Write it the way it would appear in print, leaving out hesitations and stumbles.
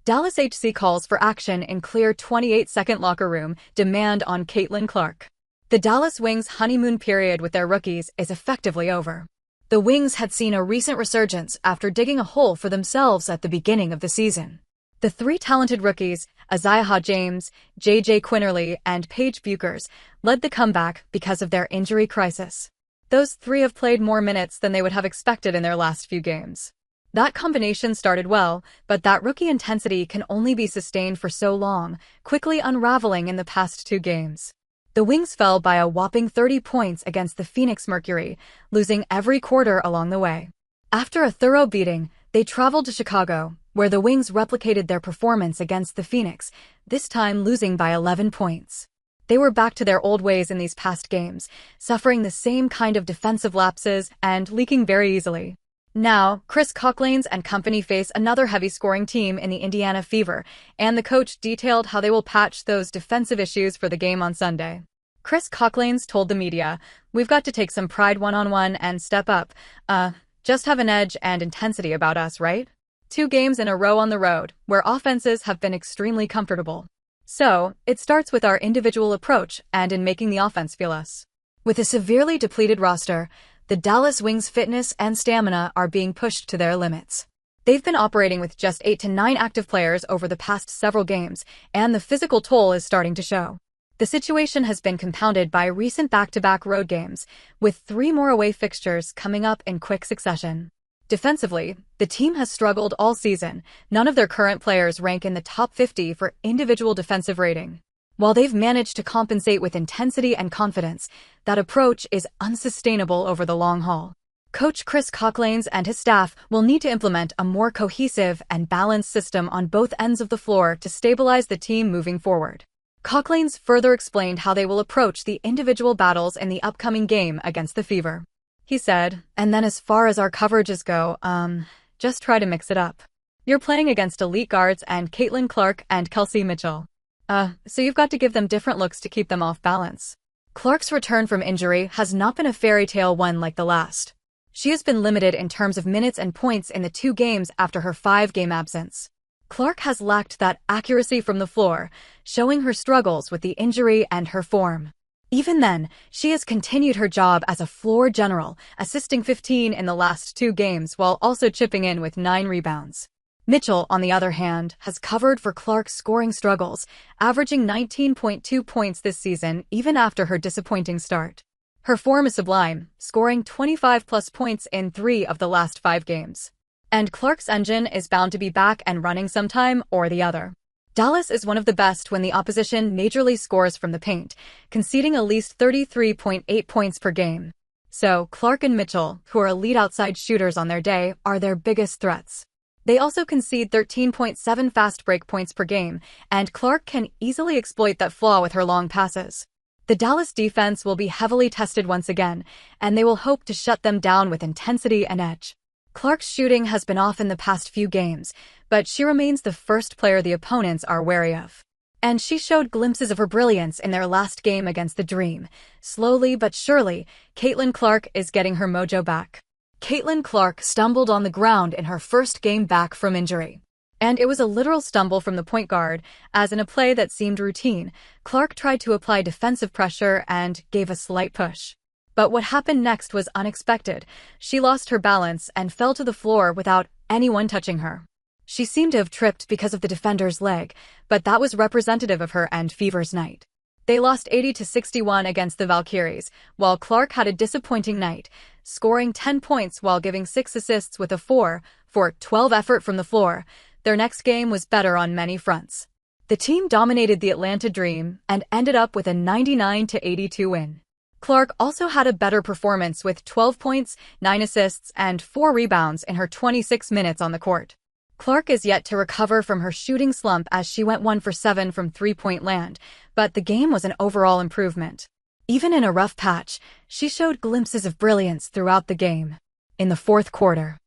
Dallas HC calls for action in clear 28-second locker room demand on Caitlin Clark. The Dallas Wings' honeymoon period with their rookies is effectively over. The Wings had seen a recent resurgence after digging a hole for themselves at the beginning of the season. The three talented rookies, Isaiah James, J.J. Quinterly, and Paige Buchers, led the comeback because of their injury crisis. Those three have played more minutes than they would have expected in their last few games. That combination started well, but that rookie intensity can only be sustained for so long, quickly unraveling in the past two games. The Wings fell by a whopping 30 points against the Phoenix Mercury, losing every quarter along the way. After a thorough beating, they traveled to Chicago, where the Wings replicated their performance against the Phoenix, this time losing by 11 points. They were back to their old ways in these past games, suffering the same kind of defensive lapses and leaking very easily. Now, Chris Coughlins and company face another heavy-scoring team in the Indiana Fever, and the coach detailed how they will patch those defensive issues for the game on Sunday. Chris Coughlins told the media, "We've got to take some pride one-on-one and step up. Just have an edge and intensity about us, right? 2 games in a row on the road, where offenses have been extremely comfortable. So, it starts with our individual approach and in making the offense feel us." With a severely depleted roster, the Dallas Wings' fitness and stamina are being pushed to their limits. They've been operating with just 8 to 9 active players over the past several games, and the physical toll is starting to show. The situation has been compounded by recent back-to-back road games, with 3 more away fixtures coming up in quick succession. Defensively, the team has struggled all season. None of their current players rank in the top 50 for individual defensive rating. While they've managed to compensate with intensity and confidence, that approach is unsustainable over the long haul. Coach Chris Coughlins and his staff will need to implement a more cohesive and balanced system on both ends of the floor to stabilize the team moving forward. Coughlins further explained how they will approach the individual battles in the upcoming game against the Fever. He said, "And then as far as our coverages go, just try to mix it up. You're playing against elite guards and Caitlin Clark and Kelsey Mitchell. So you've got to give them different looks to keep them off balance." Clark's return from injury has not been a fairy tale one like the last. She has been limited in terms of minutes and points in the 2 games after her 5-game absence. Clark has lacked that accuracy from the floor, showing her struggles with the injury and her form. Even then, she has continued her job as a floor general, assisting 15 in the last 2 games while also chipping in with 9 rebounds. Mitchell, on the other hand, has covered for Clark's scoring struggles, averaging 19.2 points this season even after her disappointing start. Her form is sublime, scoring 25-plus points in 3 of the last 5 games. And Clark's engine is bound to be back and running sometime or the other. Dallas is one of the best when the opposition majorly scores from the paint, conceding at least 33.8 points per game. So, Clark and Mitchell, who are elite outside shooters on their day, are their biggest threats. They also concede 13.7 fast break points per game, and Clark can easily exploit that flaw with her long passes. The Dallas defense will be heavily tested once again, and they will hope to shut them down with intensity and edge. Clark's shooting has been off in the past few games, but she remains the first player the opponents are wary of. And she showed glimpses of her brilliance in their last game against the Dream. Slowly but surely, Caitlin Clark is getting her mojo back. Caitlin Clark stumbled on the ground in her first game back from injury. And it was a literal stumble from the point guard, as in a play that seemed routine, Clark tried to apply defensive pressure and gave a slight push. But what happened next was unexpected. She lost her balance and fell to the floor without anyone touching her. She seemed to have tripped because of the defender's leg, but that was representative of her and Fever's night. They lost 80-61 against the Valkyries, while Clark had a disappointing night, scoring 10 points while giving 6 assists with a 4-for-12 effort from the floor. Their next game was better on many fronts. The team dominated the Atlanta Dream and ended up with a 99-82 win. Clark also had a better performance with 12 points, 9 assists, and 4 rebounds in her 26 minutes on the court. Clark is yet to recover from her shooting slump as she went 1 for 7 from three-point land, but the game was an overall improvement. Even in a rough patch, she showed glimpses of brilliance throughout the game. In the fourth quarter,